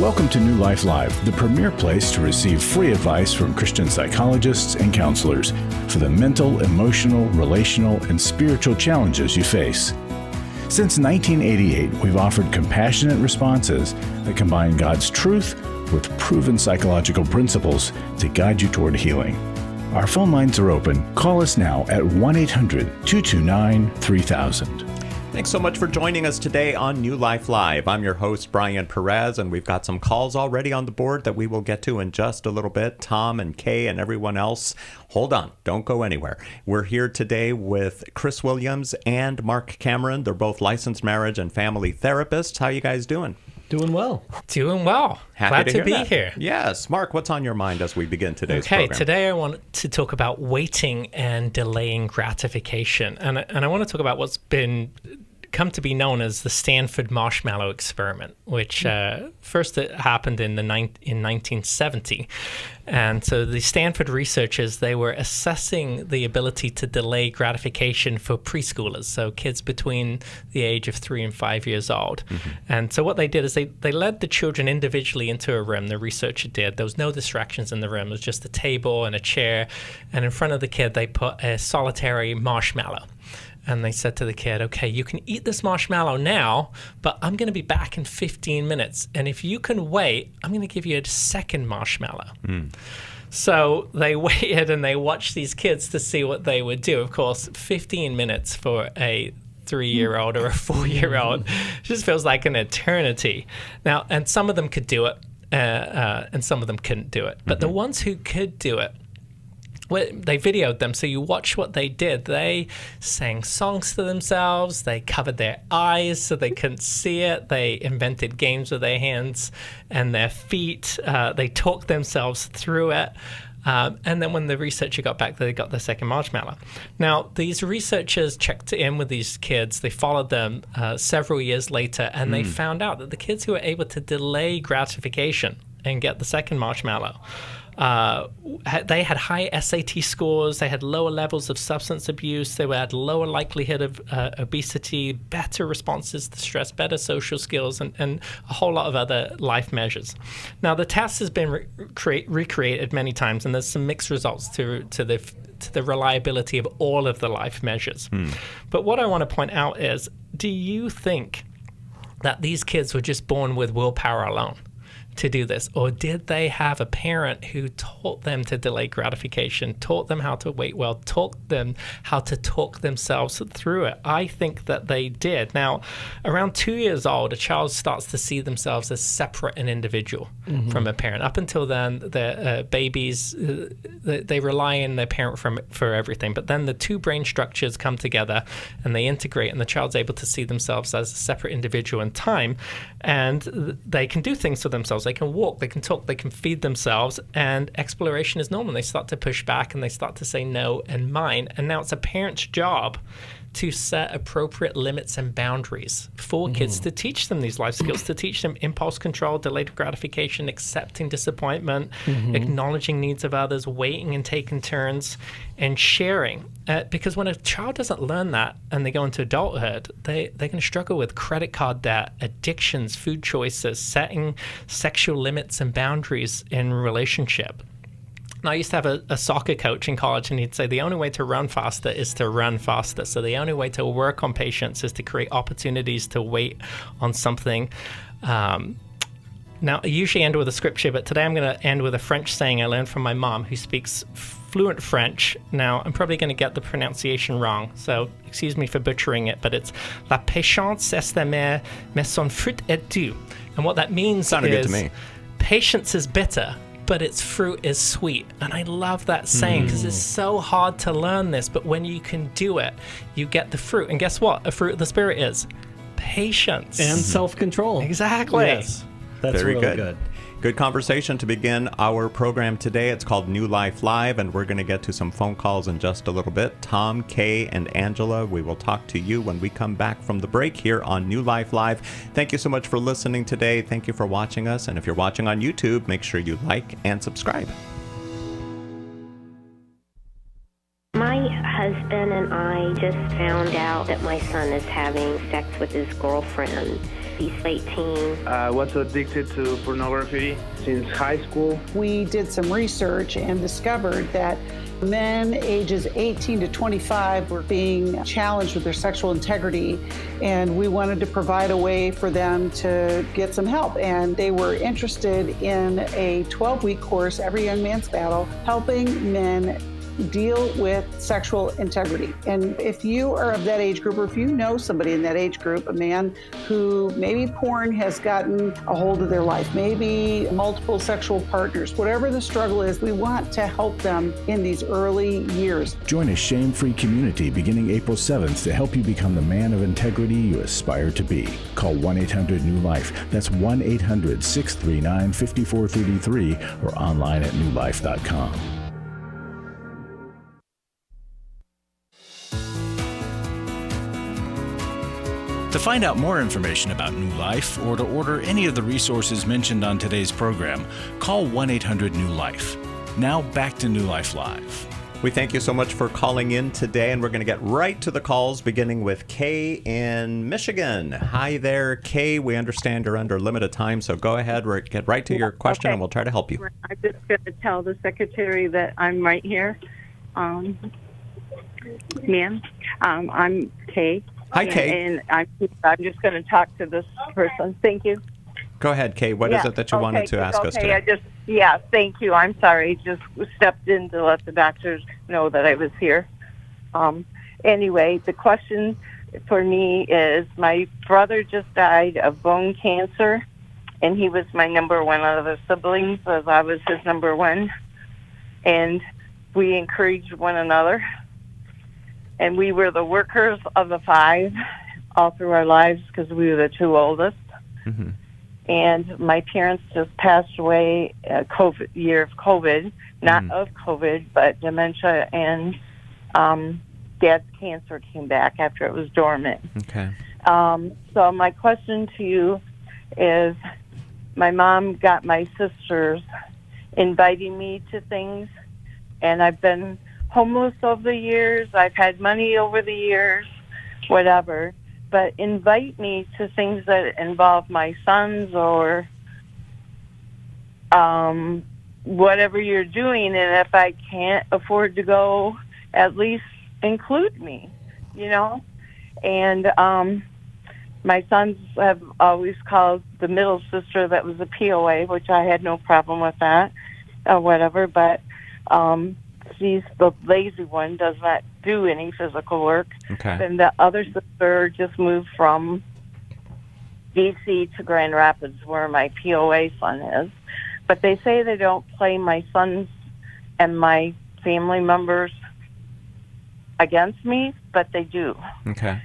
Welcome to New Life Live, the premier place to receive free advice from Christian psychologists and counselors for the mental, emotional, relational, and spiritual challenges you face. Since 1988, we've offered compassionate responses that combine God's truth with proven psychological principles to guide you toward healing. Our phone lines are open. Call us now at 1-800-229-3000. Thanks so much for joining us today on New Life Live. I'm your host, Brian Perez, and we've got some calls already on the board that we will get to in just a little bit. Tom and Kay and everyone else, hold on. Don't go anywhere. We're here today with Chris Williams and Marc Cameron. They're both licensed marriage and family therapists. How you guys doing? Doing well. Doing well. Happy Glad to be that. here. Yes. Marc, what's on your mind as we begin today's program? Okay, today I want to talk about waiting and delaying gratification. And I want to talk about what's come to be known as the Stanford marshmallow experiment, which first it happened in 1970. And so the Stanford researchers, they were assessing the ability to delay gratification for preschoolers, so kids between the age of 3 and 5 years old. Mm-hmm. And so what they did is they led the children individually into a room, the researcher did. There was no distractions in the room. It was just a table and a chair. And in front of the kid, they put a solitary marshmallow. And they said to the kid, okay, you can eat this marshmallow now, but I'm going to be back in 15 minutes. And if you can wait, I'm going to give you a second marshmallow. So they waited and they watched these kids to see what they would do. Of course, 15 minutes for a 3-year-old or a 4-year-old just feels like an eternity. Now, and some of them could do it, and some of them couldn't do it. But the ones who could do it, they videoed them, so you watch what they did. They sang songs to themselves. They covered their eyes so they couldn't see it. They invented games with their hands and their feet. They talked themselves through it. And then when the researcher got back, they got their second marshmallow. Now, these researchers checked in with these kids. They followed them several years later, and they found out that the kids who were able to delay gratification and get the second marshmallow, they had high SAT scores, they had lower levels of substance abuse, they had lower likelihood of obesity, better responses to stress, better social skills, and a whole lot of other life measures. Now, the test has been recreated many times, and there's some mixed results to the reliability of all of the life measures. But what I want to point out is, do you think that these kids were just born with willpower alone to do this, or did they have a parent who taught them to delay gratification, taught them how to wait well, taught them how to talk themselves through it? I think that they did. Now, around 2 years old, a child starts to see themselves as separate and individual from a parent. Up until then, the babies, they rely on their parent for everything. But then the two brain structures come together and they integrate, and the child's able to see themselves as a separate individual in time, and they can do things for themselves. They can walk, they can talk, they can feed themselves, and exploration is normal. They start to push back and they start to say no and mine. And now it's a parent's job to set appropriate limits and boundaries for kids, to teach them these life skills, to teach them impulse control, delayed gratification, accepting disappointment, acknowledging needs of others, waiting and taking turns, and sharing. Because when a child doesn't learn that and they go into adulthood, they're going to struggle with credit card debt, addictions, food choices, setting sexual limits and boundaries in relationship. I used to have a soccer coach in college, and he'd say the only way to run faster is to run faster. So the only way to work on patience is to create opportunities to wait on something. Now, I usually end with a scripture, but today I'm going to end with a French saying I learned from my mom, who speaks fluent French. Now, I'm probably going to get the pronunciation wrong, so excuse me for butchering it, but it's La patience est amère, mais son fruit est doux. And what that means Sounded good to me. Patience is bitter, but its fruit is sweet. And I love that saying, because it's so hard to learn this, but when you can do it, you get the fruit. And guess what? A fruit of the Spirit is patience. And self-control. Exactly. Yes. That's Very really good. Good conversation to begin our program today. It's called New Life Live, and we're going to get to some phone calls in just a little bit. Tom, Kay, and Angela, we will talk to you when we come back from the break here on New Life Live. Thank you so much for listening today. Thank you for watching us. And if you're watching on YouTube, make sure you like and subscribe. My husband and I just found out that my son is having sex with his girlfriend. he's 18. I was addicted to pornography since high school. We did some research and discovered that men ages 18 to 25 were being challenged with their sexual integrity, and we wanted to provide a way for them to get some help. And they were interested in a 12-week course, Every Young Man's Battle, helping men deal with sexual integrity. And if you are of that age group, or if you know somebody in that age group, a man who maybe porn has gotten a hold of their life, maybe multiple sexual partners, whatever the struggle is, we want to help them in these early years. Join a shame-free community beginning April 7th to help you become the man of integrity you aspire to be. Call 1-800-NEW-LIFE. That's 1-800-639-5433 or online at newlife.com. To find out more information about New Life or to order any of the resources mentioned on today's program, call 1-800-NEW-LIFE. Now back to New Life Live. We thank you so much for calling in today, and we're going to get right to the calls, beginning with Kay in Michigan. Hi there, Kay. We understand you're under limited time, so go ahead. We'll get right to your question, and we'll try to help you. I'm just going to tell the secretary that I'm right here. Ma'am, I'm Kay. Hi, Kay. And I'm just going to talk to this person. Thank you. Go ahead, Kay. What is it that you wanted to ask us today? Thank you. I'm sorry. Just stepped in to let the doctors know that I was here. Anyway, the question for me is my brother just died of bone cancer, and he was my number one out of the siblings, as I was his number one. And we encouraged one another. And we were the workers of the five all through our lives because we were the two oldest. Mm-hmm. And my parents just passed away year of COVID, not of COVID, but dementia, and Dad's cancer came back after it was dormant. Okay. So my question to you is, my mom got my sisters inviting me to things, and I've been homeless over the years. I've had money over the years, whatever. But invite me to things that involve my sons or whatever you're doing. And if I can't afford to go, at least include me, you know? And my sons have always called the middle sister that was a POA, which I had no problem with that or whatever. But she's the lazy one, does not do any physical work. Okay. And the other sister just moved from D.C. to Grand Rapids, where my POA son is. But they say they don't play my sons and my family members against me, but they do. Okay.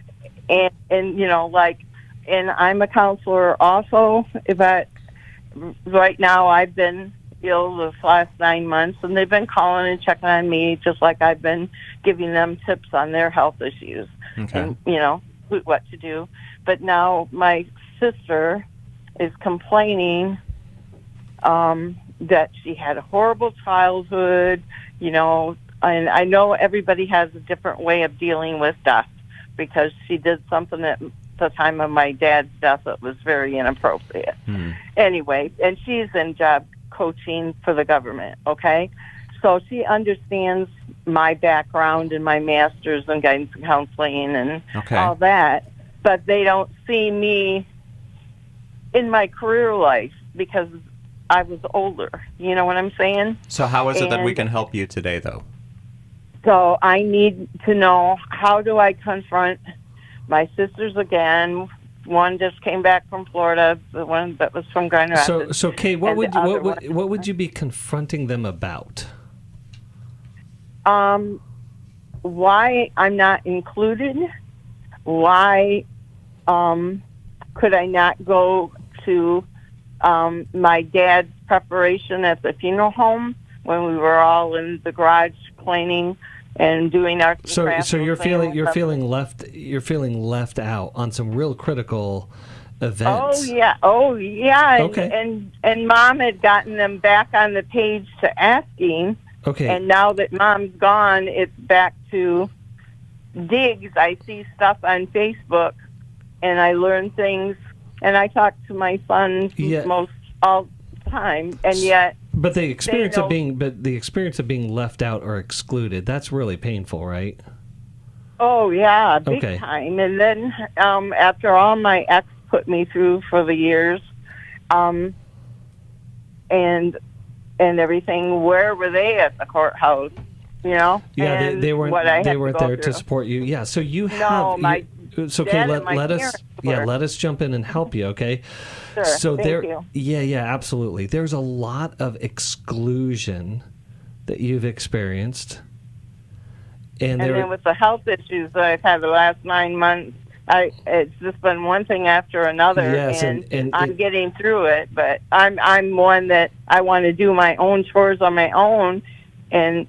And you know, like, and I'm a counselor also, but right now I've been ill the last 9 months, and they've been calling and checking on me, just like I've been giving them tips on their health issues. Okay. And, you know, what to do. But now my sister is complaining that she had a horrible childhood, you know, and I know everybody has a different way of dealing with death, because she did something at the time of my dad's death that was very inappropriate. Anyway, and she's in job coaching for the government, okay? So she understands my background and my master's in guidance and counseling and all that, but they don't see me in my career life because I was older. You know what I'm saying? So how is it that we can help you today, though? So I need to know, how do I confront my sisters again? One just came back from Florida, the one that was from Grand Rapids. So Kay, what would you be confronting them about? Why I'm not included? Why could I not go to my dad's preparation at the funeral home when we were all in the garage cleaning and doing our so you're feeling left out on some real critical events. Oh yeah. Okay. And Mom had gotten them back on the page to asking. Okay. And now that Mom's gone, it's back to digs. I see stuff on Facebook, and I learn things and I talk to my sons most all the time, and yet. But the experience of being left out or excluded, that's really painful, right? Oh yeah, big time. And then after all my ex put me through for the years, and everything, where were they at the courthouse? You know? Yeah, they weren't. They weren't there to support you. Yeah, so you have. So okay, let us jump in and help you. Okay. Sure. So Thank you. Yeah, absolutely. There's a lot of exclusion that you've experienced, and then with the health issues that I've had the last 9 months, it's just been one thing after another, and I'm getting through it. But I'm one that I want to do my own chores on my own, and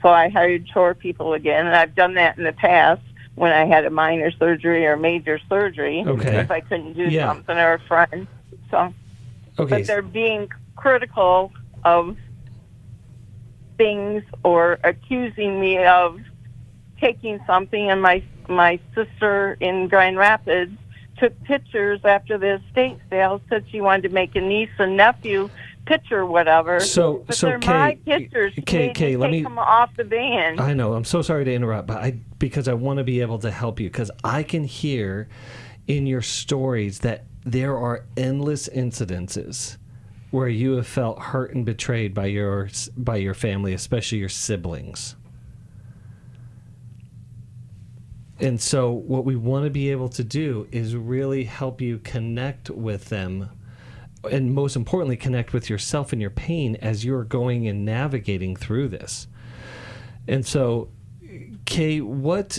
so I hired chore people again, and I've done that in the past when I had a minor surgery or major surgery, if I couldn't do something, or a friend. So, but they're being critical of things or accusing me of taking something, and my sister in Grand Rapids took pictures after the estate sale, said she wanted to make a niece and nephew picture, whatever. But they're my pictures. Kay, let me take them off the van. I know. I'm so sorry to interrupt, but because I want to be able to help you, because I can hear in your stories that there are endless incidences where you have felt hurt and betrayed by your family, especially your siblings. And so what we want to be able to do is really help you connect with them, and most importantly, connect with yourself and your pain as you're going and navigating through this. And so, Kay, what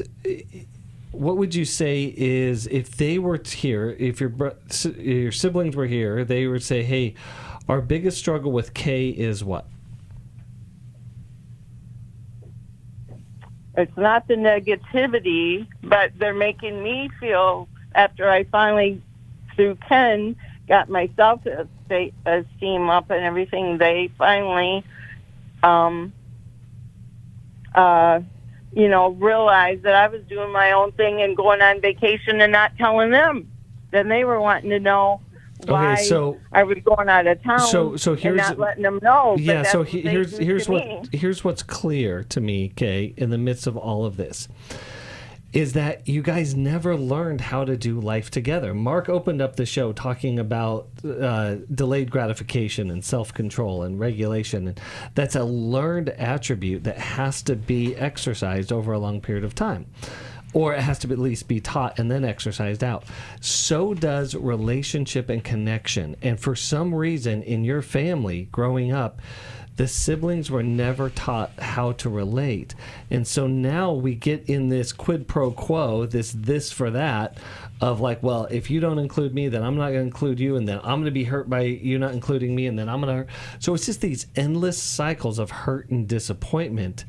would you say is, if they were here, if your siblings were here, they would say, hey, our biggest struggle with Kay is what? It's not the negativity, but they're making me feel, after I finally, through Ken, got my self-esteem up and everything, they finally, realized that I was doing my own thing and going on vacation and not telling them. Then they were wanting to know why I was going out of town, so here's, and not letting them know. Yeah, so here's what's clear to me, Kay, in the midst of all of this, is that you guys never learned how to do life together. Marc opened up the show talking about delayed gratification and self-control and regulation. And that's a learned attribute that has to be exercised over a long period of time. Or it has to at least be taught and then exercised out. So does relationship and connection. And for some reason in your family growing up, the siblings were never taught how to relate. And so now we get in this quid pro quo, this for that, of like, well, if you don't include me, then I'm not going to include you, and then I'm going to be hurt by you not including me, and then I'm going to hurt. So it's just these endless cycles of hurt and disappointment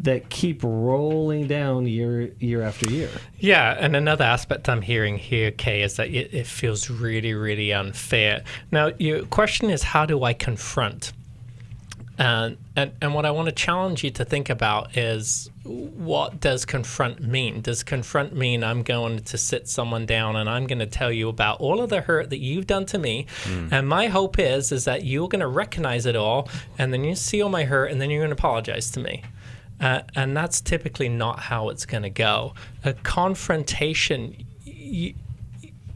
that keep rolling down year after year. Yeah, and another aspect I'm hearing here, Kay, is that it feels really, really unfair. Now, your question is, how do I confront? And what I want to challenge you to think about is, what does confront mean? Does confront mean I'm going to sit someone down and I'm going to tell you about all of the hurt that you've done to me, and my hope is that you're going to recognize it all, and then you see all my hurt, and then you're going to apologize to me? And that's typically not how it's going to go. A confrontation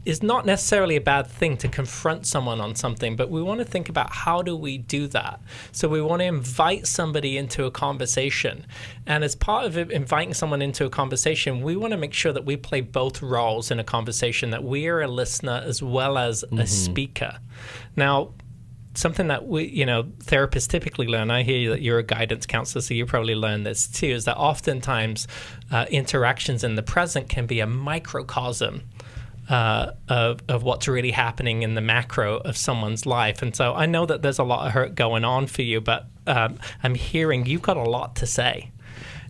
is not necessarily a bad thing, to confront someone on something, but we want to think about, how do we do that? So we want to invite somebody into a conversation. And as part of inviting someone into a conversation, we want to make sure that we play both roles in a conversation, that we are a listener as well as a speaker. Now, something that therapists typically learn, I hear that you're a guidance counselor, so you probably learned this too, is that oftentimes interactions in the present can be a microcosm of what's really happening in the macro of someone's life. And so I know that there's a lot of hurt going on for you, but I'm hearing you've got a lot to say.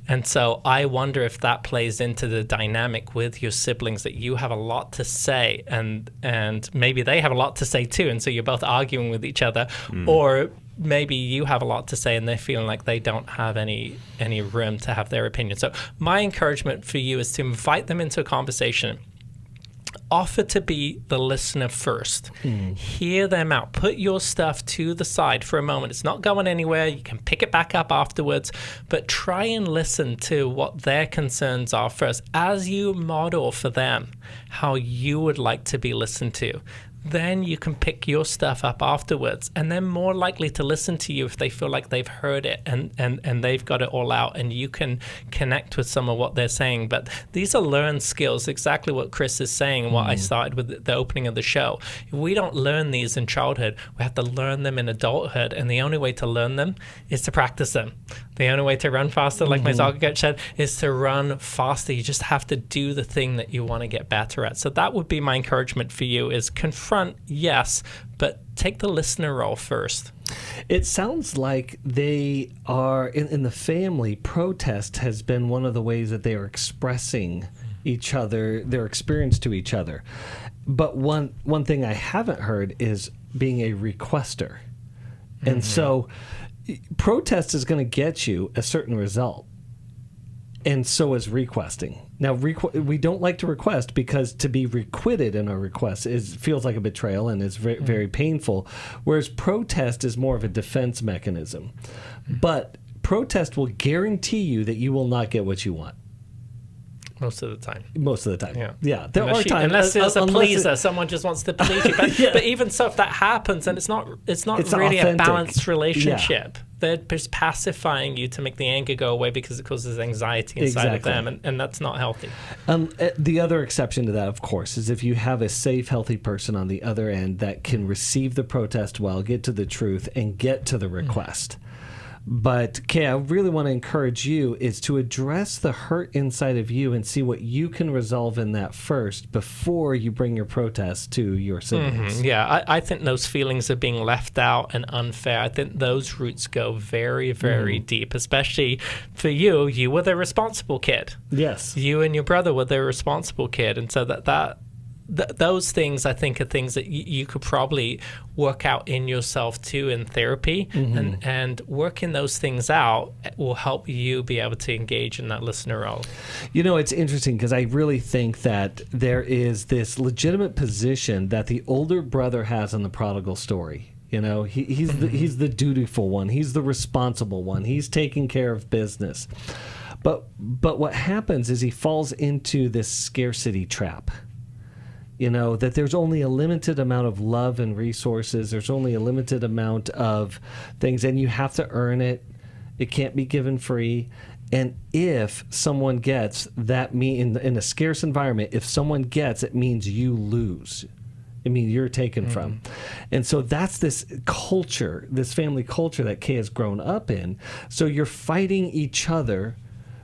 And so I wonder if that plays into the dynamic with your siblings, that you have a lot to say, and maybe they have a lot to say too, and so you're both arguing with each other, or maybe you have a lot to say and they're feeling like they don't have any room to have their opinion. So my encouragement for you is to invite them into a conversation offer to be the listener first. Hear them out. Put your stuff to the side for a moment. It's not going anywhere. You can pick it back up afterwards, but try and listen to what their concerns are first as you model for them how you would like to be listened to. Then you can pick your stuff up afterwards, and they're more likely to listen to you if they feel like they've heard it and they've got it all out, and you can connect with some of what they're saying. But these are learned skills, exactly what Chris is saying, what I started with the opening of the show. If we don't learn these in childhood, we have to learn them in adulthood, and the only way to learn them is to practice them. The only way to run faster, like my soccer coach said, is to run faster. You just have to do the thing that you want to get better at. So that would be my encouragement for you, is confront, yes, but take the listener role first. It sounds like they are, in the family, protest has been one of the ways that they are expressing each other, their experience to each other. But one thing I haven't heard is being a requester. And so protest is going to get you a certain result, and so is requesting. Now, we don't like to request because to be requited in a request feels like a betrayal and is very, very painful, whereas protest is more of a defense mechanism. But protest will guarantee you that you will not get what you want. Most of the time. Yeah. There are times, unless there's a pleaser, someone just wants to please you. But, but even so, if that happens, and it's not really authentic. A balanced relationship. They're just pacifying you to make the anger go away because it causes anxiety inside of them, and that's not healthy. The other exception to that, of course, is if you have a safe, healthy person on the other end that can receive the protest well, get to the truth, and get to the request. But, Kay, I really want to encourage you is to address the hurt inside of you and see what you can resolve in that first before you bring your protest to your siblings. Yeah, I think those feelings of being left out and unfair, I think those roots go very, very deep, especially for you. You were the responsible kid. Yes. You and your brother were the responsible kid. And so those things, I think, are things that you could probably work out in yourself too in therapy, and working those things out will help you be able to engage in that listener role. You know, it's interesting because I really think that there is this legitimate position that the older brother has in the prodigal story. You know, he's the dutiful one. He's the responsible one. He's taking care of business. But what happens is he falls into this scarcity trap. You know, that there's only a limited amount of love and resources. There's only a limited amount of things, and you have to earn it. It can't be given free. And if someone gets that, in a scarce environment, if someone gets, it means you lose. I mean, you're taken from. And so that's this culture, this family culture that Kay has grown up in. So you're fighting each other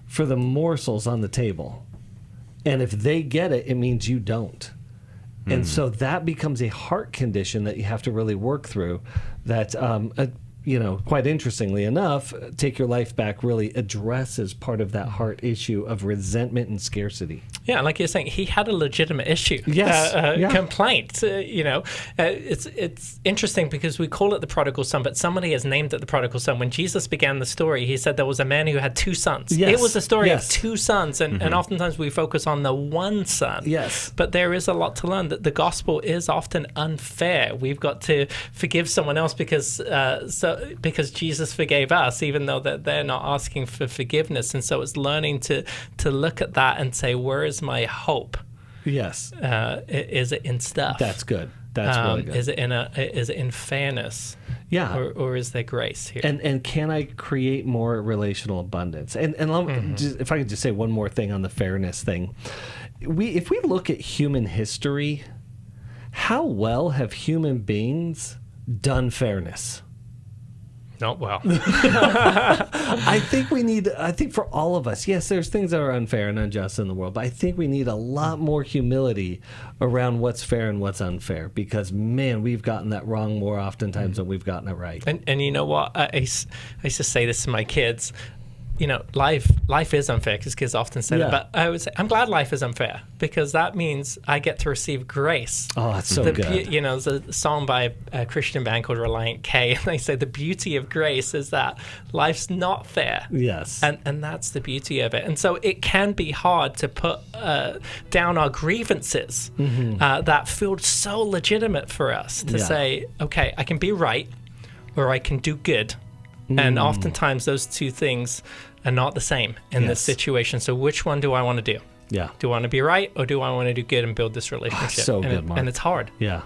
for the morsels on the table. And if they get it, it means you don't. And so that becomes a heart condition that you have to really work through that, quite interestingly enough, Take Your Life Back really addresses part of that heart issue of resentment and scarcity. Yeah, like you're saying, he had a legitimate issue. Yes. Complaint. It's interesting because we call it the prodigal son, but somebody has named it the prodigal son. When Jesus began the story, he said there was a man who had two sons. Yes. It was a story of two sons, and oftentimes we focus on the one son. Yes. But there is a lot to learn, that the gospel is often unfair. We've got to forgive someone else because Jesus forgave us, even though that they're not asking for forgiveness. And so it's learning to look at that and say, where is my hope? Yes. Is it in stuff? That's good. That's really good. Is it in fairness? Yeah. Or is there grace here? And can I create more relational abundance? And if I could just say one more thing on the fairness thing. If we look at human history, how well have human beings done fairness? Not well. I think for all of us, yes, there's things that are unfair and unjust in the world, but I think we need a lot more humility around what's fair and what's unfair, because, man, we've gotten that wrong more oftentimes than we've gotten it right. And you know what? I used to say this to my kids. life is unfair, because kids often say that. But I would say I'm glad life is unfair, because that means I get to receive grace. Oh, that's so good. There's a song by a Christian band called Reliant K, and they say the beauty of grace is that life's not fair. Yes. And that's the beauty of it. And so it can be hard to put down our grievances that feel so legitimate for us to say, okay, I can be right or I can do good. And oftentimes those two things are not the same in this situation. So which one do I want to do? Yeah. Do I want to be right, or do I want to do good and build this relationship? So good, Mark. And it's hard. Yeah.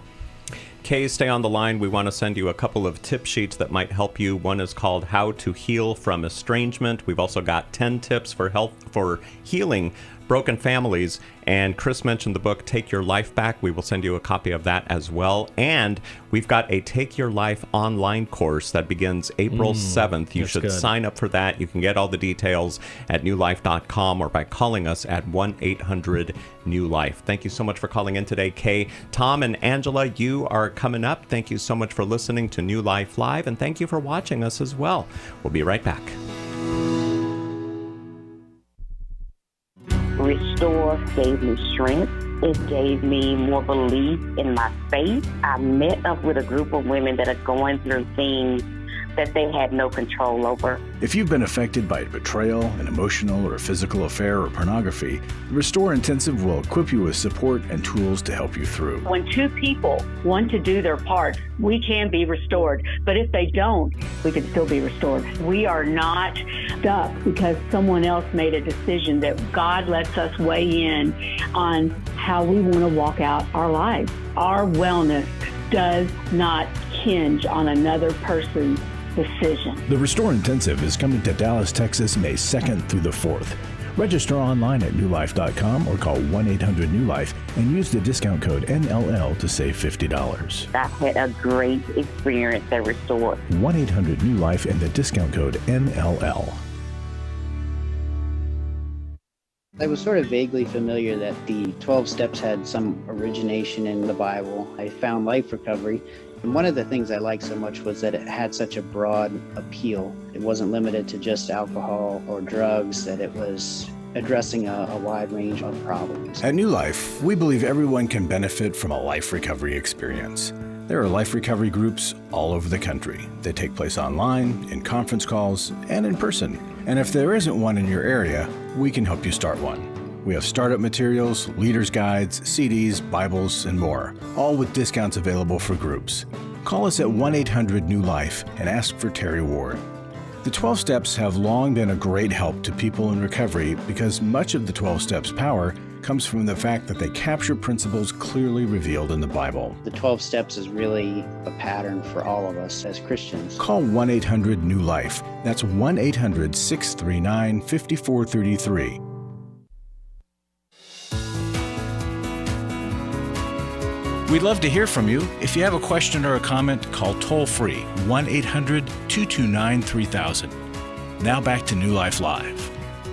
Kay, stay on the line. We want to send you a couple of tip sheets that might help you. One is called How to Heal from Estrangement. We've also got 10 tips for healing broken families. And Chris mentioned the book Take Your Life Back. We will send you a copy of that as well. And we've got a Take Your Life online course that begins April 7th. You should sign up for that. You can get all the details at newlife.com or by calling us at 1-800-NEW-LIFE. Thank you so much for calling in today, Kay. Tom and Angela, you are coming up. Thank you so much for listening to New Life Live, and thank you for watching us as well. We'll be right back. Restore gave me strength. It gave me more belief in my faith. I met up with a group of women that are going through things that they had no control over. If you've been affected by betrayal, an emotional or physical affair, or pornography, the Restore Intensive will equip you with support and tools to help you through. When two people want to do their part, we can be restored. But if they don't, we can still be restored. We are not stuck because someone else made a decision. That God lets us weigh in on how we want to walk out our lives. Our wellness does not hinge on another person's decision. The Restore Intensive is coming to Dallas, Texas, May 2nd through the 4th. Register online at newlife.com or call 1-800-NEW-LIFE and use the discount code NLL to save $50. I had a great experience at Restore. 1-800-NEW-LIFE and the discount code NLL. I was sort of vaguely familiar that the 12 steps had some origination in the Bible. I found Life Recovery, and one of the things I liked so much was that it had such a broad appeal. It wasn't limited to just alcohol or drugs, that it was addressing a wide range of problems. At New Life, we believe everyone can benefit from a life recovery experience. There are life recovery groups all over the country. They take place online, in conference calls, and in person. And if there isn't one in your area, we can help you start one. We have startup materials, leaders' guides, CDs, Bibles, and more, all with discounts available for groups. Call us at 1-800-NEW-LIFE and ask for Terry Ward. The 12 steps have long been a great help to people in recovery because much of the 12 steps' power comes from the fact that they capture principles clearly revealed in the Bible. The 12 steps is really a pattern for all of us as Christians. Call 1-800-NEW-LIFE. That's 1-800-639-5433. We'd love to hear from you. If you have a question or a comment, call toll-free 1-800-229-3000. Now back to New Life Live.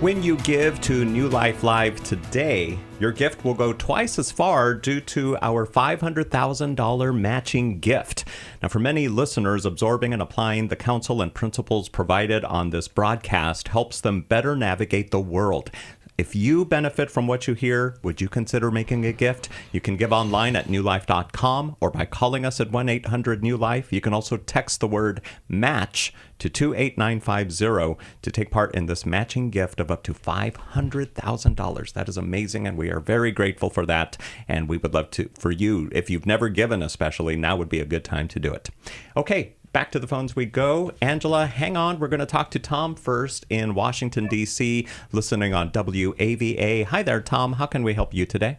When you give to New Life Live today, your gift will go twice as far due to our $500,000 matching gift. Now, for many listeners, absorbing and applying the counsel and principles provided on this broadcast helps them better navigate the world. If you benefit from what you hear, would you consider making a gift? You can give online at newlife.com or by calling us at 1-800-NEW-LIFE. You can also text the word MATCH to 28950 to take part in this matching gift of up to $500,000. That is amazing, and we are very grateful for that. And we would love to, for you, if you've never given especially, now would be a good time to do it. Okay. Back to the phones we go. Angela, hang on. We're going to talk to Tom first in Washington, D.C., listening on WAVA. Hi there, Tom. How can we help you today?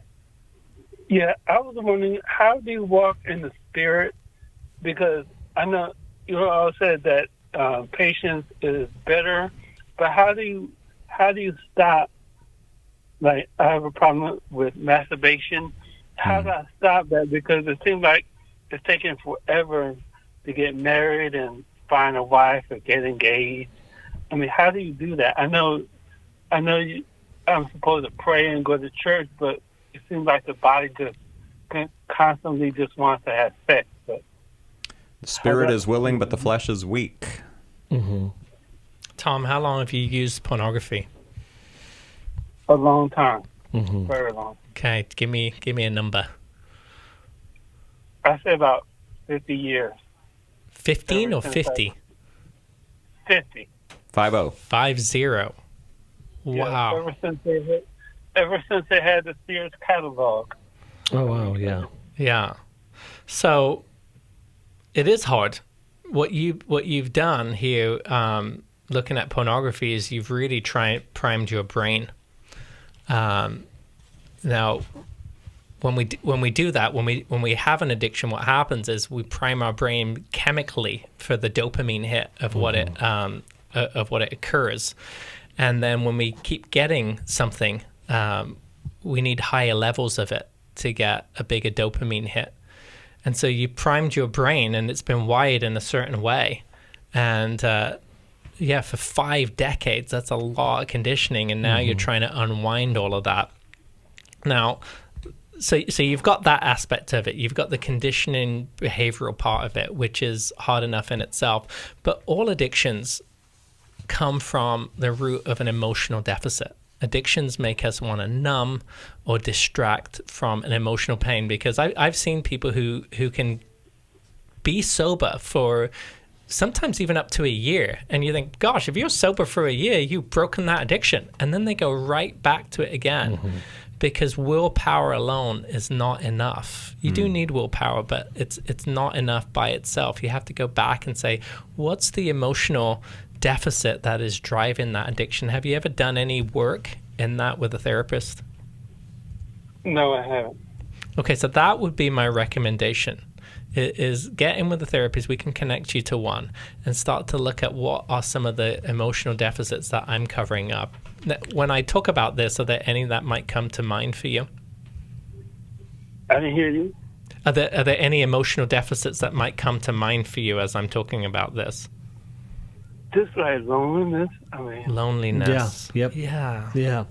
Yeah, I was wondering, how do you walk in the Spirit? Because I know you all said that patience is better, but how do you stop? Like, I have a problem with masturbation. How do I stop that? Because it seems like it's taking forever to get married and find a wife or get engaged. I mean, how do you do that? I know I'm supposed to pray and go to church, but it seems like the body just constantly just wants to have sex. But the spirit is willing, but the flesh is weak. Mm-hmm. Tom, how long have you used pornography? A long time. Very long. Okay, give me a number. I say about 50 years. 15 or 50? 50. 50. 50. Wow. Yeah, ever since they had the Sears catalog. Oh, wow, yeah. Yeah. So it is hard. What you've done here, looking at pornography, is you've really primed your brain. Now, when we do that, when we have an addiction, what happens is we prime our brain chemically for the dopamine hit of what it occurs, and then when we keep getting something, we need higher levels of it to get a bigger dopamine hit. And so you primed your brain, and it's been wired in a certain way, and for 5 decades, that's a lot of conditioning, and now you're trying to unwind all of that. Now, so you've got that aspect of it. You've got the conditioning behavioral part of it, which is hard enough in itself. But all addictions come from the root of an emotional deficit. Addictions make us want to numb or distract from an emotional pain, because I've seen people who can be sober for sometimes even up to a year, and you think, gosh, if you're sober for a year, you've broken that addiction, and then they go right back to it again. Because willpower alone is not enough. You do need willpower, but it's not enough by itself. You have to go back and say, what's the emotional deficit that is driving that addiction? Have you ever done any work in that with a therapist? No, I haven't. Okay, so that would be my recommendation. Is get in with the therapist. We can connect you to one and start to look at what are some of the emotional deficits that I'm covering up. When I talk about this, are there any that might come to mind for you? I didn't hear you. Are there any emotional deficits that might come to mind for you as I'm talking about this? Just like loneliness. Loneliness. Yeah. Yep. Yeah. Yeah.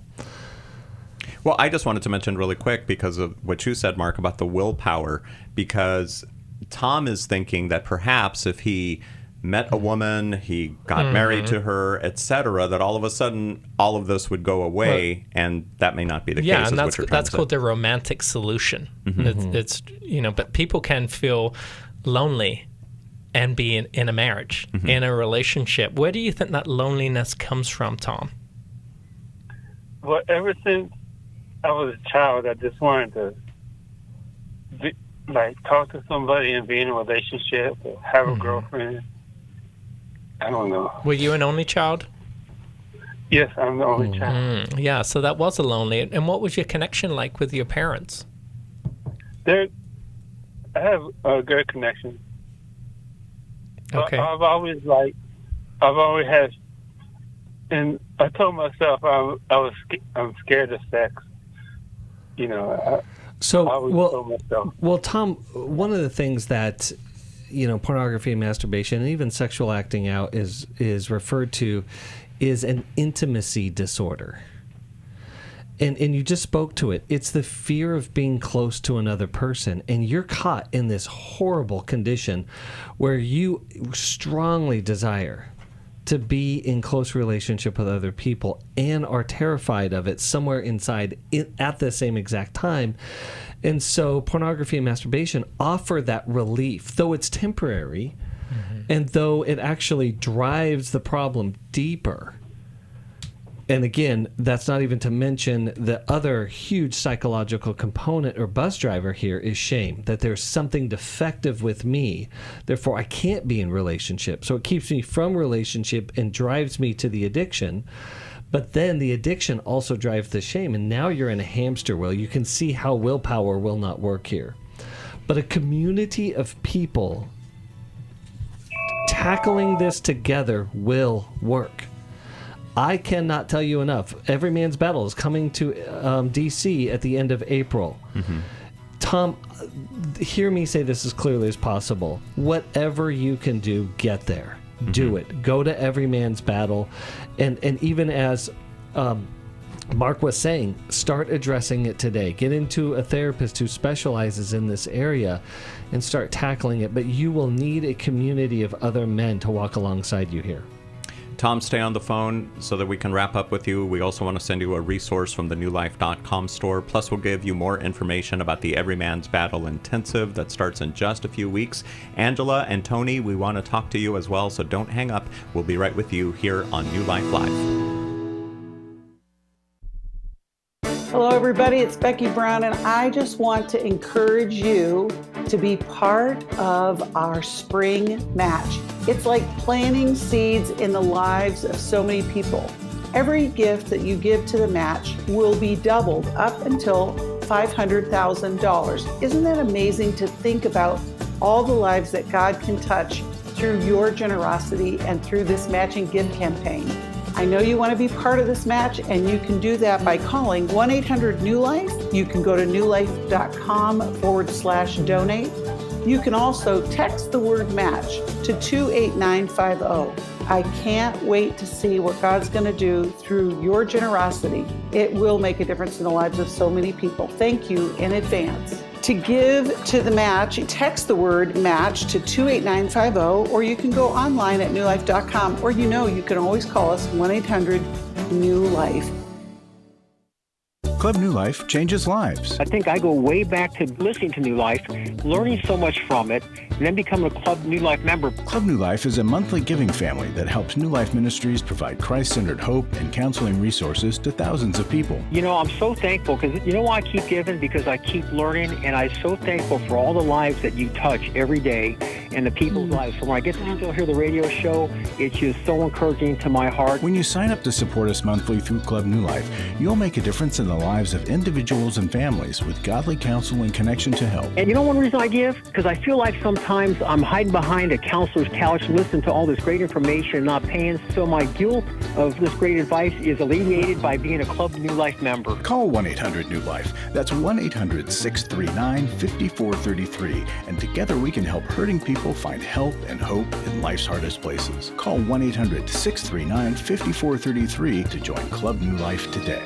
Well, I just wanted to mention really quick, because of what you said, Mark, about the willpower, because Tom is thinking that perhaps if he met a woman, he got married to her, etc., that all of a sudden all of this would go away, and that may not be the case. Yeah, and that's called the romantic solution. It's but people can feel lonely and be in a marriage, in a relationship. Where do you think that loneliness comes from, Tom? Well, ever since I was a child, I just wanted to talk to somebody and be in a relationship or have a girlfriend. I don't know. Were you an only child? Yes, I'm the only child. Yeah, so that was a lonely. And what was your connection like with your parents? I have a good connection. Okay. I've always had, and I told myself I'm scared of sex. Well, Tom, one of the things that pornography and masturbation and even sexual acting out is referred to is an intimacy disorder. And you just spoke to it. It's the fear of being close to another person, and you're caught in this horrible condition where you strongly desire to be in close relationship with other people and are terrified of it somewhere inside at the same exact time. And so pornography and masturbation offer that relief, though it's temporary, and though it actually drives the problem deeper. And again, that's not even to mention the other huge psychological component or bus driver here is shame, that there's something defective with me, therefore I can't be in relationship. So it keeps me from relationship and drives me to the addiction. But then the addiction also drives the shame, and now you're in a hamster wheel. You can see how willpower will not work here. But a community of people tackling this together will work. I cannot tell you enough. Every Man's Battle is coming to D.C. at the end of April. Tom, hear me say this as clearly as possible. Whatever you can do, get there. Do it. Go to Every Man's Battle. And even as Marc was saying, start addressing it today. Get into a therapist who specializes in this area and start tackling it. But you will need a community of other men to walk alongside you here. Tom, stay on the phone so that we can wrap up with you. We also want to send you a resource from the newlife.com store. Plus, we'll give you more information about the Every Man's Battle Intensive that starts in just a few weeks. Angela and Tony, we want to talk to you as well, so don't hang up. We'll be right with you here on New Life Live. Hello, everybody. It's Becky Brown, and I just want to encourage you to be part of our spring match. It's like planting seeds in the lives of so many people. Every gift that you give to the match will be doubled up until $500,000. Isn't that amazing to think about all the lives that God can touch through your generosity and through this matching gift campaign? I know you want to be part of this match, and you can do that by calling 1-800-NEW-LIFE. You can go to newlife.com/donate. You can also text the word match to 28950. I can't wait to see what God's going to do through your generosity. It will make a difference in the lives of so many people. Thank you in advance. To give to the match, text the word match to 28950, or you can go online at newlife.com, or you can always call us 1-800-NEW-LIFE. Club New Life changes lives. I think I go way back to listening to New Life, learning so much from it, and then becoming a Club New Life member. Club New Life is a monthly giving family that helps New Life Ministries provide Christ-centered hope and counseling resources to thousands of people. You know, I'm so thankful because you know why I keep giving? Because I keep learning, and I'm so thankful for all the lives that you touch every day and the people's lives. So when I get to still hear the radio show, it's just so encouraging to my heart. When you sign up to support us monthly through Club New Life, you'll make a difference in the lives of individuals and families with godly counsel and connection to help. And you know one reason I give? Because I feel like sometimes I'm hiding behind a counselor's couch, listening to all this great information and not paying, so my guilt of this great advice is alleviated by being a Club New Life member. Call 1-800-NEW-LIFE. That's 1-800-639-5433. And together we can help hurting people find help and hope in life's hardest places. Call 1-800-639-5433 to join Club New Life today.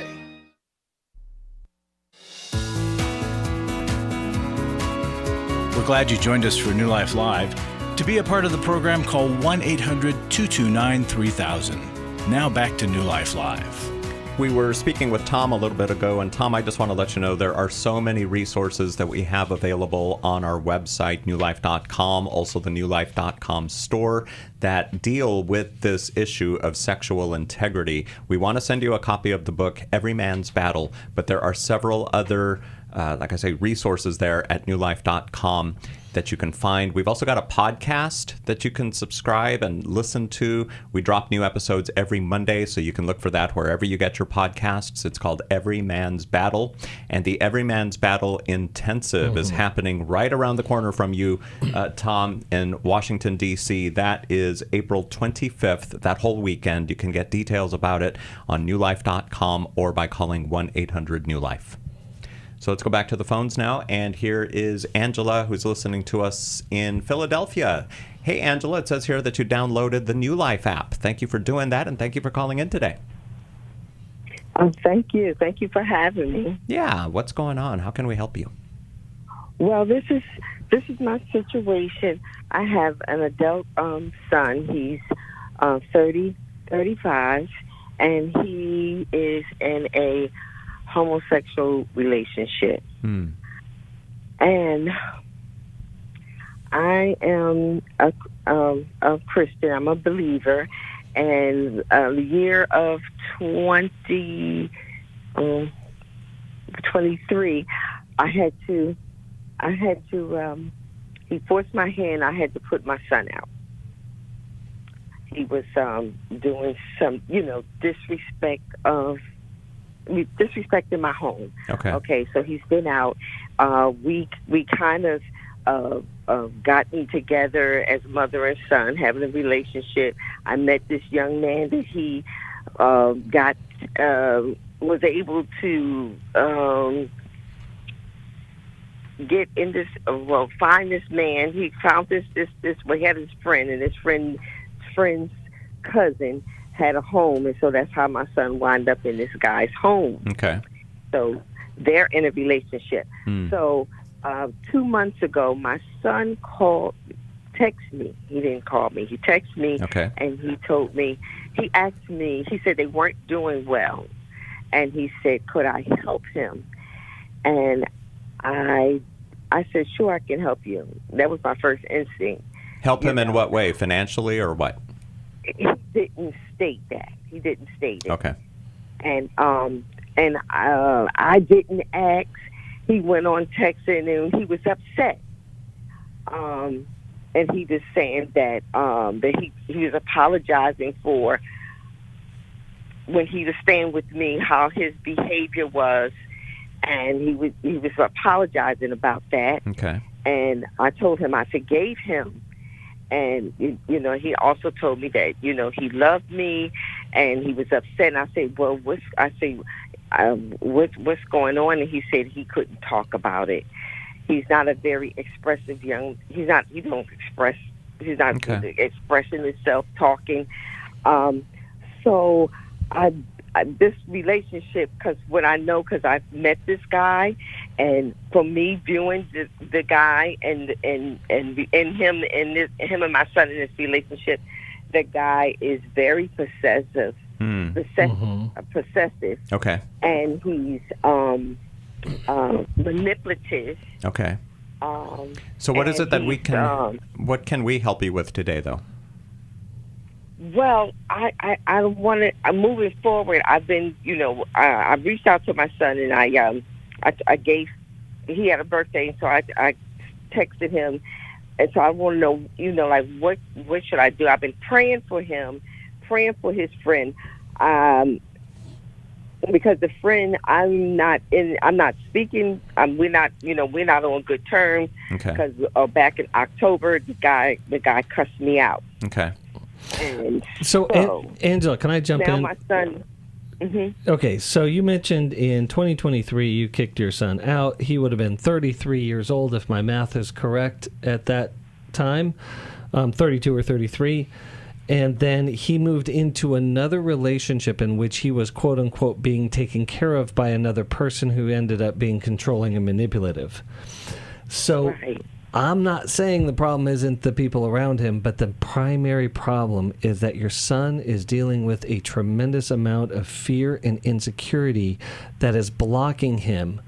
We're glad you joined us for New Life Live. To be a part of the program, call 1-800-229-3000. Now back to New Life Live. We were speaking with Tom a little bit ago, and Tom, I just want to let you know there are so many resources that we have available on our website, newlife.com, also the newlife.com store, that deal with this issue of sexual integrity. We want to send you a copy of the book, Every Man's Battle, but there are several other resources there at newlife.com that you can find. We've also got a podcast that you can subscribe and listen to. We drop new episodes every Monday, so you can look for that wherever you get your podcasts. It's called Every Man's Battle. And the Every Man's Battle Intensive is happening right around the corner from you, Tom, in Washington, D.C. That is April 25th, that whole weekend. You can get details about it on newlife.com or by calling 1-800-NEW-LIFE. So let's go back to the phones now, and here is Angela, who's listening to us in Philadelphia. Hey, Angela, it says here that you downloaded the New Life app. Thank you for doing that, and thank you for calling in today. Thank you. Thank you for having me. Yeah, what's going on? How can we help you? Well, this is my situation. I have an adult son. He's 35, and he is in a homosexual relationship. And I am a Christian. I'm a believer. And the year of 2023, I had to. He forced my hand. I had to put my son out. He was doing some, disrespecting my home. Okay, so he's been out. We kind of gotten together as mother and son, having a relationship. I met this young man that he was able to get in this. Find this man. He found this. Well, he had his friend, and his friend's cousin had a home, and so that's how my son wound up in this guy's home. Okay. So they're in a relationship. So 2 months ago, my son called texted me. He didn't call me. He texted me, and he told me, he asked me, he said they weren't doing well. And he said, could I help him? And I said, sure, I can help you. That was my first instinct. Help him in what way? Financially or what? He didn't state that. He didn't state it. Okay. And I didn't ask. He went on texting and he was upset. And he was saying that he was apologizing for when he was staying with me, how his behavior was, and he was apologizing about that. Okay. And I told him I forgave him. And, he also told me that, he loved me and he was upset. And I said, well, what's going on? And he said he couldn't talk about it. He's not a very expressive he's not expressing himself, talking. So this relationship, because I've met this guy, and for me viewing the guy and him and my son in this relationship, the guy is very possessive. Possessive. Okay. And he's manipulative. Okay. So what is it that we can? What can we help you with today, though? Well, I want to. I'm moving forward. I've been, I reached out to my son, and I gave. He had a birthday, so I texted him, and so I want to know, what should I do? I've been praying for him, praying for his friend, because the friend I'm not speaking. We're not on good terms. Okay. Because back in October, the guy cussed me out. Okay. And so Angela, can I jump in? Now my son. Mm-hmm. Okay, so you mentioned in 2023 you kicked your son out. He would have been 33 years old if my math is correct at that time, 32 or 33. And then he moved into another relationship in which he was, quote unquote, being taken care of by another person who ended up being controlling and manipulative. So I'm not saying the problem isn't the people around him, but the primary problem is that your son is dealing with a tremendous amount of fear and insecurity that is blocking him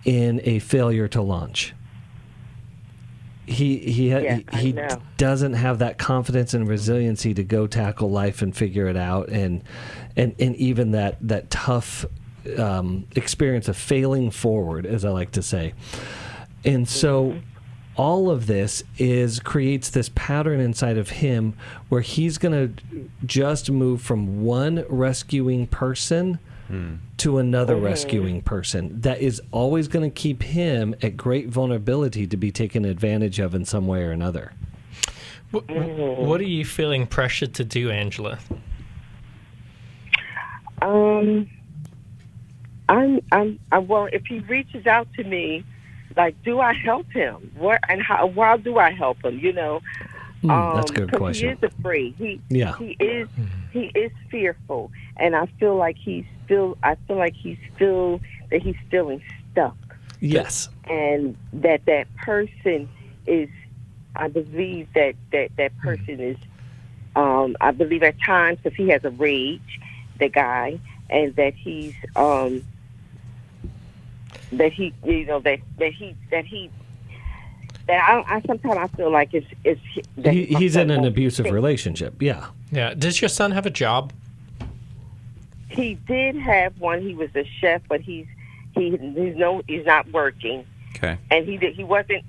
in a failure to launch. He doesn't have that confidence and resiliency to go tackle life and figure it out, and even that tough experience of failing forward, as I like to say. And so all of this creates this pattern inside of him where he's going to just move from one rescuing person to another rescuing person that is always going to keep him at great vulnerability to be taken advantage of in some way or another. What are you feeling pressured to do, Angela? Well, if he reaches out to me, do I help him? How do I help him? That's a good question. He is afraid. He is fearful, and I feel like he's feeling stuck. Yes. And that person is, I believe that person is, I believe at times, if he has a rage, the guy, and that he's, I sometimes I feel like he's in an abusive relationship. Yeah. Yeah. Does your son have a job? He did have one. He was a chef, but he's not working. Okay. And he wasn't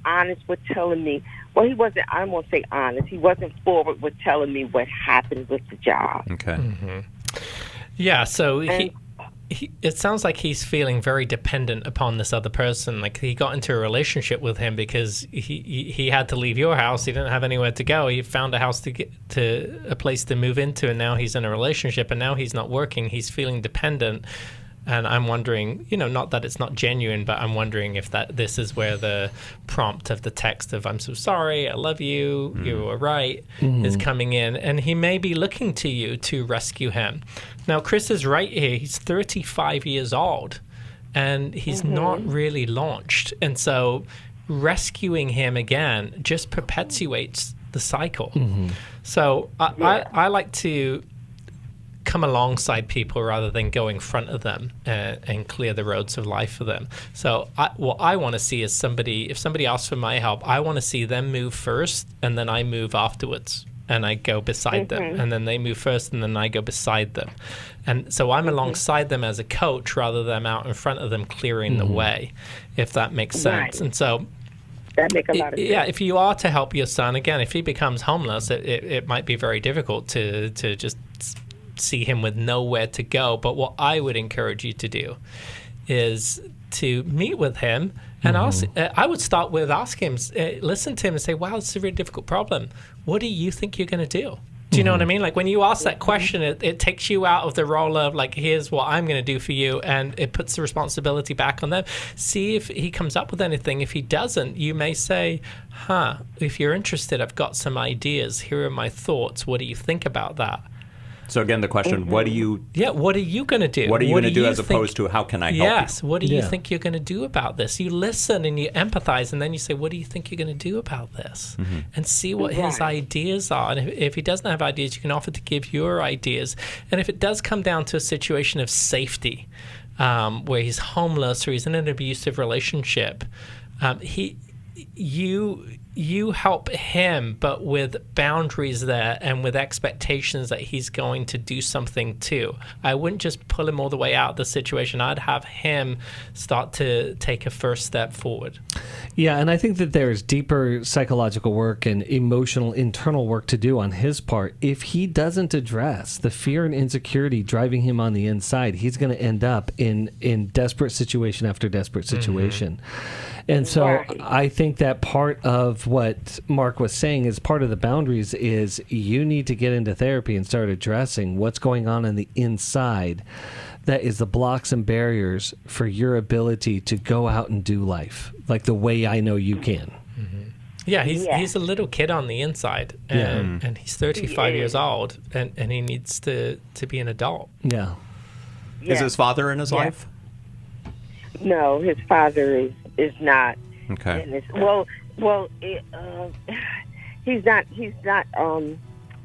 honest with telling me. Well, he wasn't. I won't say honest. He wasn't forward with telling me what happened with the job. Okay. Mm-hmm. Yeah. So it sounds like he's feeling very dependent upon this other person. Like he got into a relationship with him because he had to leave your house. He didn't have anywhere to go. He found a house to get to, a place to move into, and now he's in a relationship. And now he's not working. He's feeling dependent. And I'm wondering, not that it's not genuine, but I'm wondering if this is where the prompt of the text of "I'm so sorry, I love you, you were right" is coming in, and he may be looking to you to rescue him. Now, Chris is right here. He's 35 years old, and he's not really launched, and so rescuing him again just perpetuates the cycle. So I like to come alongside people rather than go in front of them and clear the roads of life for them. So what I want to see is if somebody asks for my help, I want to see them move first, and then I move afterwards, and I go beside them, and then they move first, and then I go beside them. And so I'm alongside them as a coach rather than out in front of them clearing the way, if that makes sense. And so that makes a lot of sense. Yeah, if you are to help your son, again, if he becomes homeless, it might be very difficult to just see him with nowhere to go. But what I would encourage you to do is to meet with him and ask. I would start with asking him, listen to him and say, wow, this is a really difficult problem. What do you think you're going to do? Do you know what I mean? Like, when you ask that question, it takes you out of the role of, like, here's what I'm going to do for you, and it puts the responsibility back on them. See if he comes up with anything. If he doesn't, you may say, if you're interested, I've got some ideas. Here are my thoughts. What do you think about that? So again, the question, what are you going to do? What are you going to do as opposed to how can I help you? Yes, what do you think you're going to do about this? You listen and you empathize, and then you say, what do you think you're going to do about this? And see what his ideas are. And if he doesn't have ideas, you can offer to give your ideas. And if it does come down to a situation of safety, where he's homeless or he's in an abusive relationship, you help him, but with boundaries there and with expectations that he's going to do something too. I wouldn't just pull him all the way out of the situation. I'd have him start to take a first step forward. Yeah, and I think that there's deeper psychological work and emotional internal work to do on his part. If he doesn't address the fear and insecurity driving him on the inside, he's going to end up in desperate situation after desperate situation. And so I think that part of what Marc was saying is part of the boundaries is you need to get into therapy and start addressing what's going on the inside that is the blocks and barriers for your ability to go out and do life like the way I know you can. Yeah, he's a little kid on the inside, and he's 35 years old, and he needs to be an adult. Yeah. Is his father in his life? No, his father is not. Okay. In his, he's not.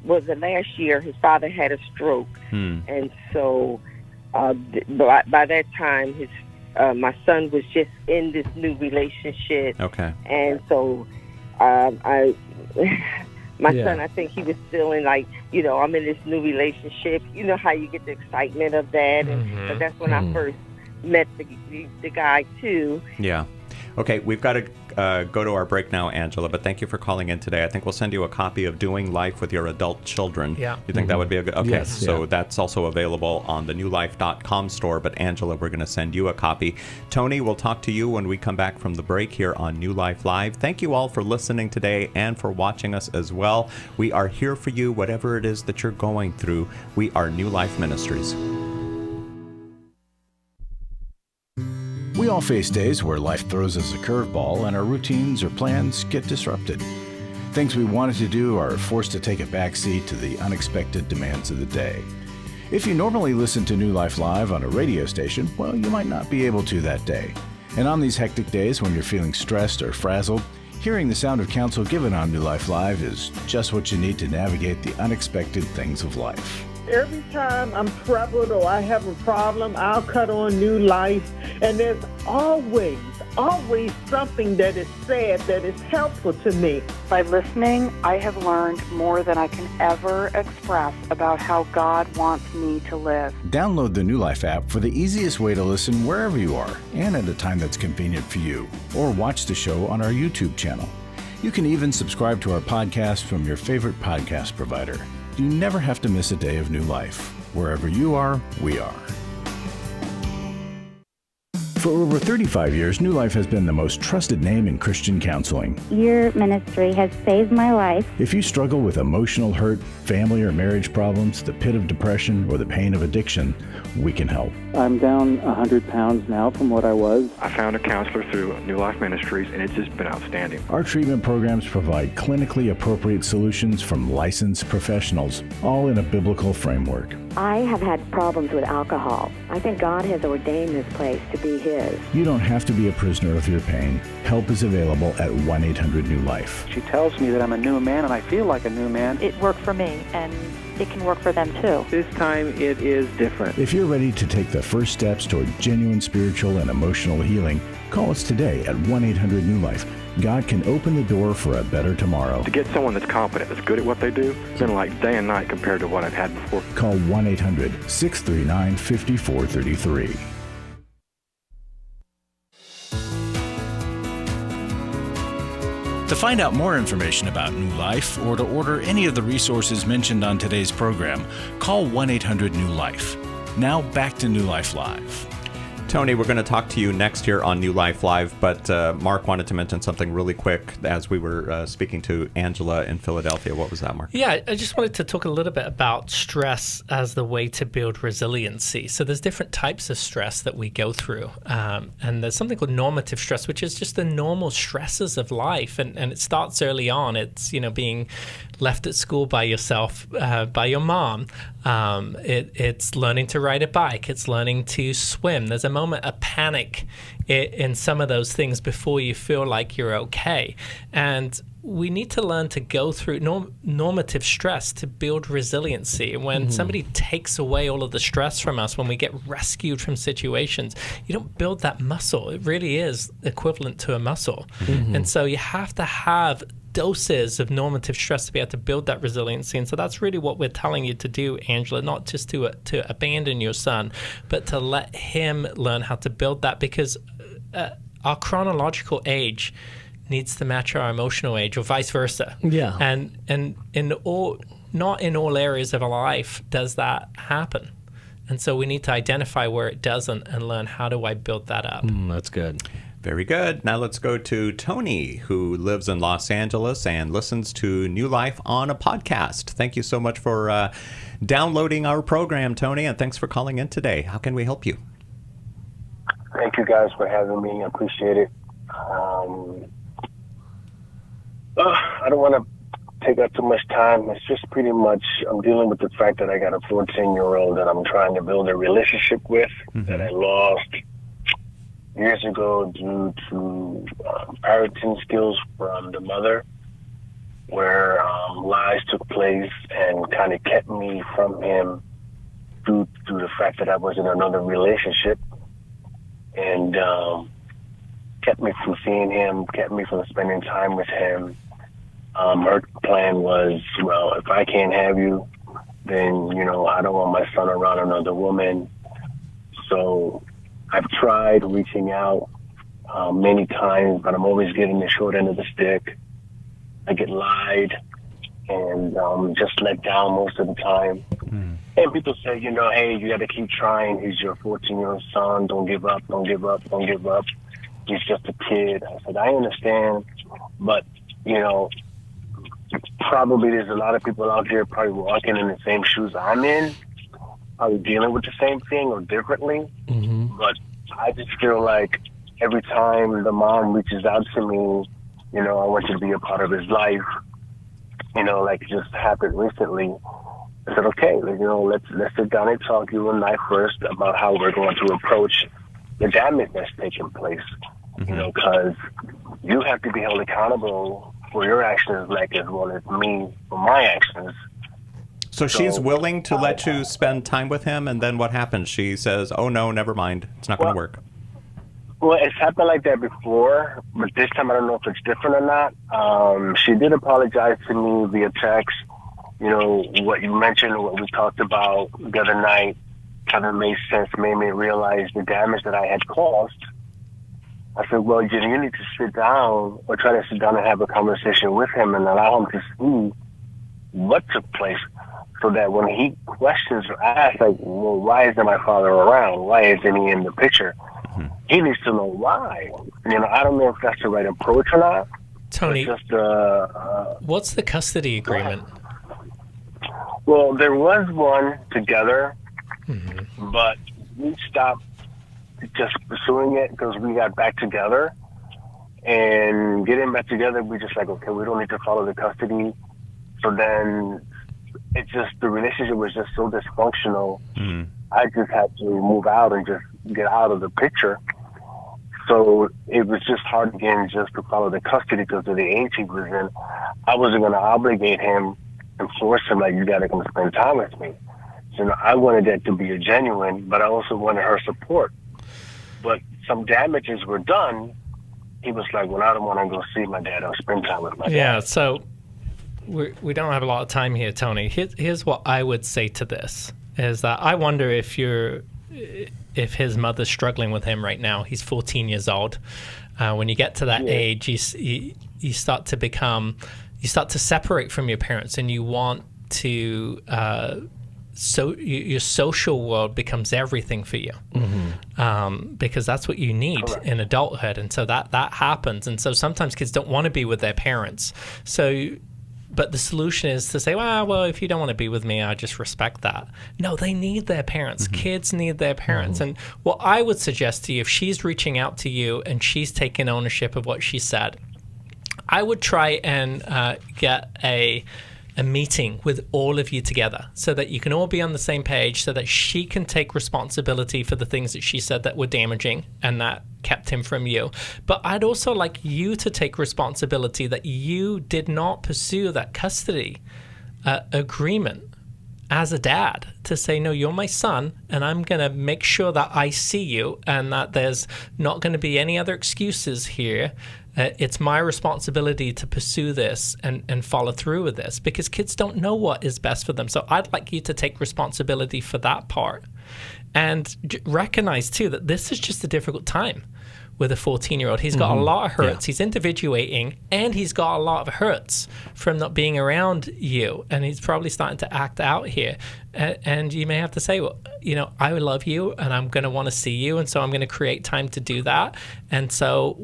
Well, the last year his father had a stroke, and so by that time my son was just in this new relationship. Okay. And so my son, I think he was feeling like, I'm in this new relationship. You know how you get the excitement of that, and that's when I first met the guy too. Yeah. Okay, we've got to go to our break now, Angela, but thank you for calling in today. I think we'll send you a copy of Doing Life with Your Adult Children. Yeah. You think that would be a good... Okay, yes, so that's also available on the newlife.com store, but Angela, we're going to send you a copy. Tony, we'll talk to you when we come back from the break here on New Life Live. Thank you all for listening today and for watching us as well. We are here for you, whatever it is that you're going through. We are New Life Ministries. We all face days where life throws us a curveball and our routines or plans get disrupted. Things we wanted to do are forced to take a backseat to the unexpected demands of the day. If you normally listen to New Life Live on a radio station, well, you might not be able to that day. And on these hectic days when you're feeling stressed or frazzled, hearing the sound of counsel given on New Life Live is just what you need to navigate the unexpected things of life. Every time I'm troubled or I have a problem, I'll cut on New Life, and there's always something that is said that is helpful to me. By listening, I have learned more than I can ever express about how God wants me to live. Download the New Life app for the easiest way to listen wherever you are and at a time that's convenient for you, or watch the show on our YouTube channel. You can even subscribe to our podcast from your favorite podcast provider. You never have to miss a day of New Life. Wherever you are, we are. For over 35 years, New Life has been the most trusted name in Christian counseling. Your ministry has saved my life. If you struggle with emotional hurt, family or marriage problems, the pit of depression, or the pain of addiction, we can help. I'm down 100 pounds now from what I was. I found a counselor through New Life Ministries, and it's just been outstanding. Our treatment programs provide clinically appropriate solutions from licensed professionals, all in a biblical framework. I have had problems with alcohol. I think God has ordained this place to be His. You don't have to be a prisoner of your pain. Help is available at 1-800-NEW-LIFE. She tells me that I'm a new man, and I feel like a new man. It worked for me, and it can work for them too. This time it is different. If you're ready to take the first steps toward genuine spiritual and emotional healing, call us today at 1-800-NEW-LIFE. God can open the door for a better tomorrow. To get someone that's competent, that's good at what they do, it's been like day and night compared to what I've had before. Call 1-800-639-5433. To find out more information about New Life or to order any of the resources mentioned on today's program, call 1-800-NEW-LIFE. Now back to New Life Live. Tony, we're going to talk to you next year on New Life Live, but Mark wanted to mention something really quick as we were speaking to Angela in Philadelphia. What was that, Mark? Yeah, I just wanted to talk a little bit about stress as the way to build resiliency. So there's different types of stress that we go through, and there's something called normative stress, which is just the normal stresses of life, and it starts early on. It's, being left at school by yourself, by your mom. It's learning to ride a bike. It's learning to swim. There's a moment of panic in some of those things before you feel like you're okay. And we need to learn to go through normative stress to build resiliency. When somebody takes away all of the stress from us, when we get rescued from situations, you don't build that muscle. It really is equivalent to a muscle. And so you have to have doses of normative stress to be able to build that resiliency. And so that's really what we're telling you to do, Angela, not just to abandon your son, but to let him learn how to build that, because our chronological age needs to match our emotional age, or vice versa. Yeah. And not in all areas of our life does that happen. And so we need to identify where it doesn't and learn, how do I build that up? That's good. Very good. Now let's go to Tony, who lives in Los Angeles and listens to New Life on a podcast. Thank you so much for downloading our program, Tony, and thanks for calling in today. How can we help you? Thank you guys for having me. I appreciate it. I don't want to take up too much time. It's just pretty much I'm dealing with the fact that I got a 14-year-old that I'm trying to build a relationship with that I lost years ago due to parenting skills from the mother, where lies took place and kind of kept me from him due to the fact that I was in another relationship, and kept me from seeing him, kept me from spending time with him. Her plan was, well, if I can't have you, then, I don't want my son around another woman. So I've tried reaching out many times, but I'm always getting the short end of the stick. I get lied and just let down most of the time. And people say, hey, you got to keep trying. He's your 14-year-old son. Don't give up, don't give up, don't give up. He's just a kid. I said, I understand, but, probably there's a lot of people out there probably walking in the same shoes I'm in, probably dealing with the same thing or differently. But I just feel like every time the mom reaches out to me, I want you to be a part of his life, like it just happened recently. I said, okay, let's sit down and talk, you and I first, about how we're going to approach the damage that's taking place, because you have to be held accountable for your actions, like as well as me for my actions. So she's willing to let you spend time with him, and then what happens? She says, oh, no, never mind. It's not going to work. Well, it's happened like that before, but this time I don't know if it's different or not. She did apologize to me via text. What you mentioned, what we talked about the other night, kind of made sense, made me realize the damage that I had caused. I said, well, you need to sit down or try to sit down and have a conversation with him and allow him to see what took place, so that when he questions or asks, like, well, why isn't my father around? Why isn't he in the picture? He needs to know why. I don't know if that's the right approach or not. Tony, just, what's the custody agreement? Well, there was one together, but we stopped just pursuing it because we got back together. And getting back together, we just like, okay, we don't need to follow the custody. So then It's just the relationship was just so dysfunctional. I just had to move out and just get out of the picture. So it was just hard again just to follow the custody because of the age he was in. I wasn't going to obligate him and force him like, you got to come spend time with me. So I wanted that to be a genuine, but I also wanted her support. But some damages were done. He was like, well, I don't want to go see my dad or spend time with my dad. Yeah, so we don't have a lot of time here, Tony. Here's what I would say to this, is that I wonder if his mother's struggling with him right now. He's 14 years old. When you get to that age, you start to separate from your parents, and you want to your social world becomes everything for you, because that's what you need in adulthood. And so that happens. And so sometimes kids don't want to be with their parents. But the solution is to say, well, if you don't want to be with me, I just respect that. No, they need their parents. Kids need their parents. And what I would suggest to you, if she's reaching out to you and she's taking ownership of what she said, I would try and get a meeting with all of you together so that you can all be on the same page, so that she can take responsibility for the things that she said that were damaging and that kept him from you. But I'd also like you to take responsibility that you did not pursue that custody agreement as a dad, to say, no, you're my son, and I'm going to make sure that I see you and that there's not going to be any other excuses here. It's my responsibility to pursue this and follow through with this, because kids don't know what is best for them. So I'd like you to take responsibility for that part and recognize, too, that this is just a difficult time with a 14-year-old. He's got a lot of hurts. He's individuating, and he's got a lot of hurts from not being around you, and he's probably starting to act out here. And you may have to say, well, I love you, and I'm going to want to see you, and so I'm going to create time to do that. And so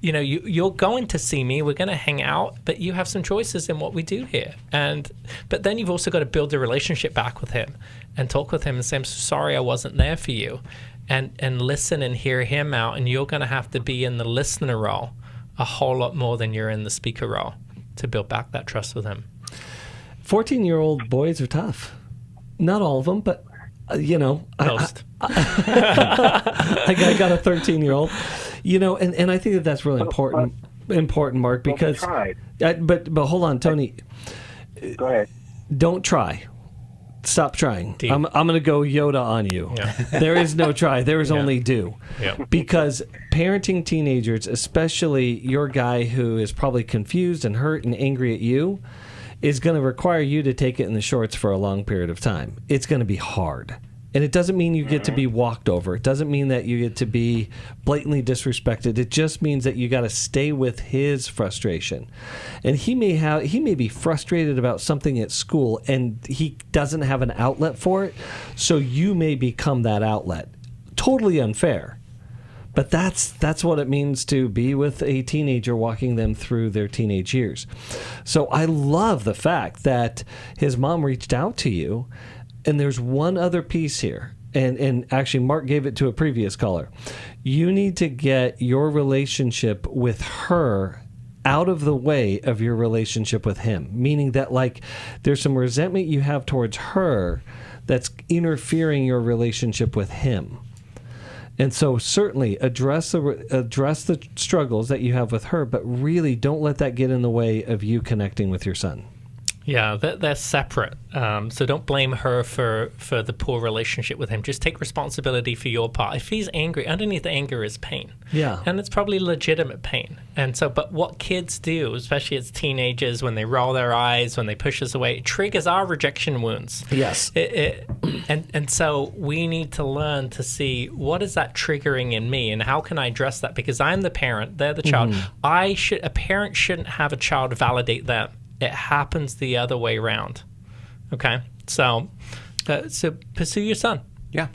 you're going to see me, we're going to hang out, but you have some choices in what we do here. But then you've also got to build a relationship back with him and talk with him and say, I'm sorry I wasn't there for you, and listen and hear him out. And you're going to have to be in the listener role a whole lot more than you're in the speaker role to build back that trust with him. 14-year-old boys are tough. Not all of them, but most. I got a 13-year-old. And I think that's really important, Mark, because. But hold on, Tony. Go ahead. Don't try. Stop trying. I'm going to go Yoda on you. Yeah. There is no try. There is only do. Yeah. Because parenting teenagers, especially your guy who is probably confused and hurt and angry at you, is going to require you to take it in the shorts for a long period of time. It's going to be hard. And it doesn't mean you get to be walked over. It doesn't mean that you get to be blatantly disrespected. It just means that you got to stay with his frustration. And he may be frustrated about something at school, and he doesn't have an outlet for it. So you may become that outlet. Totally unfair. But that's what it means to be with a teenager, walking them through their teenage years. So I love the fact that his mom reached out to you. And there's one other piece here, and actually Mark gave it to a previous caller. You need to get your relationship with her out of the way of your relationship with him, meaning that there's some resentment you have towards her that's interfering your relationship with him. And so certainly address the struggles that you have with her, but really don't let that get in the way of you connecting with your son. Yeah, they're separate. So don't blame her for the poor relationship with him. Just take responsibility for your part. If he's angry, underneath the anger is pain. Yeah. And it's probably legitimate pain. And so, but what kids do, especially as teenagers, when they roll their eyes, when they push us away, it triggers our rejection wounds. Yes. And so we need to learn to see, what is that triggering in me, and how can I address that? Because I'm the parent, they're the child. A parent shouldn't have a child validate them. It happens the other way around. Okay? So pursue your son. Yeah.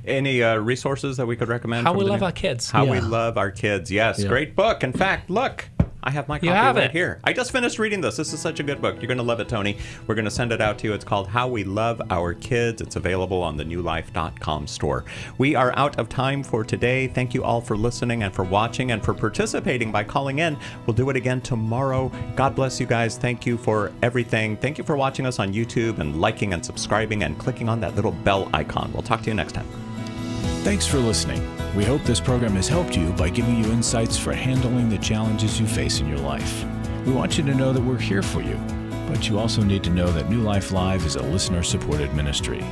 Any resources that we could recommend? How We Love Our Kids. How We Love Our Kids. Yes. Yeah. Great book. In fact, look, I have my copy You have right it. here. I just finished reading this. This is such a good book. You're going to love it, Tony. We're going to send it out to you. It's called How We Love Our Kids. It's available on the newlife.com store. We are out of time for today. Thank you all for listening and for watching and for participating by calling in. We'll do it again tomorrow. God bless you guys. Thank you for everything. Thank you for watching us on YouTube and liking and subscribing and clicking on that little bell icon. We'll talk to you next time. Thanks for listening. We hope this program has helped you by giving you insights for handling the challenges you face in your life. We want you to know that we're here for you, but you also need to know that New Life Live is a listener-supported ministry.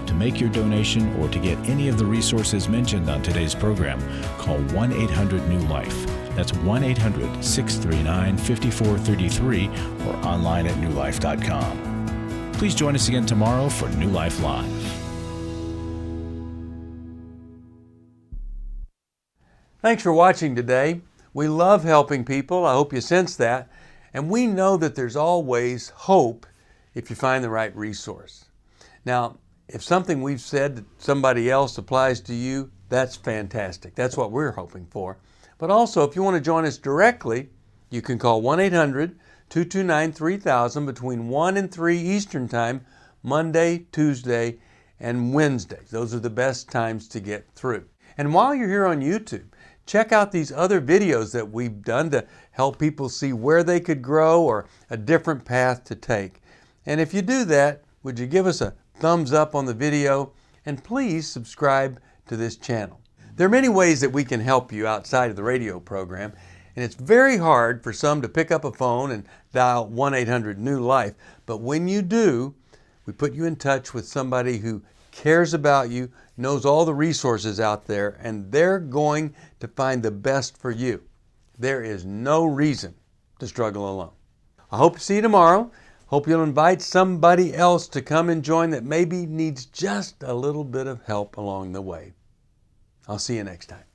To make your donation or to get any of the resources mentioned on today's program, call 1-800-NEW-LIFE. That's 1-800-639-5433 or online at newlife.com. Please join us again tomorrow for New Life Live. Thanks for watching today. We love helping people. I hope you sense that. And we know that there's always hope if you find the right resource. Now, if something we've said to somebody else applies to you, that's fantastic. That's what we're hoping for. But also, if you want to join us directly, you can call 1-800-229-3000 between 1 and 3 Eastern Time, Monday, Tuesday, and Wednesdays. Those are the best times to get through. And while you're here on YouTube, check out these other videos that we've done to help people see where they could grow or a different path to take. And if you do that, would you give us a thumbs up on the video? And please subscribe to this channel. There are many ways that we can help you outside of the radio program, and it's very hard for some to pick up a phone and dial 1-800-NEW-LIFE. But when you do, we put you in touch with somebody who cares about you, knows all the resources out there, and they're going to find the best for you. There is no reason to struggle alone. I hope to see you tomorrow. Hope you'll invite somebody else to come and join that maybe needs just a little bit of help along the way. I'll see you next time.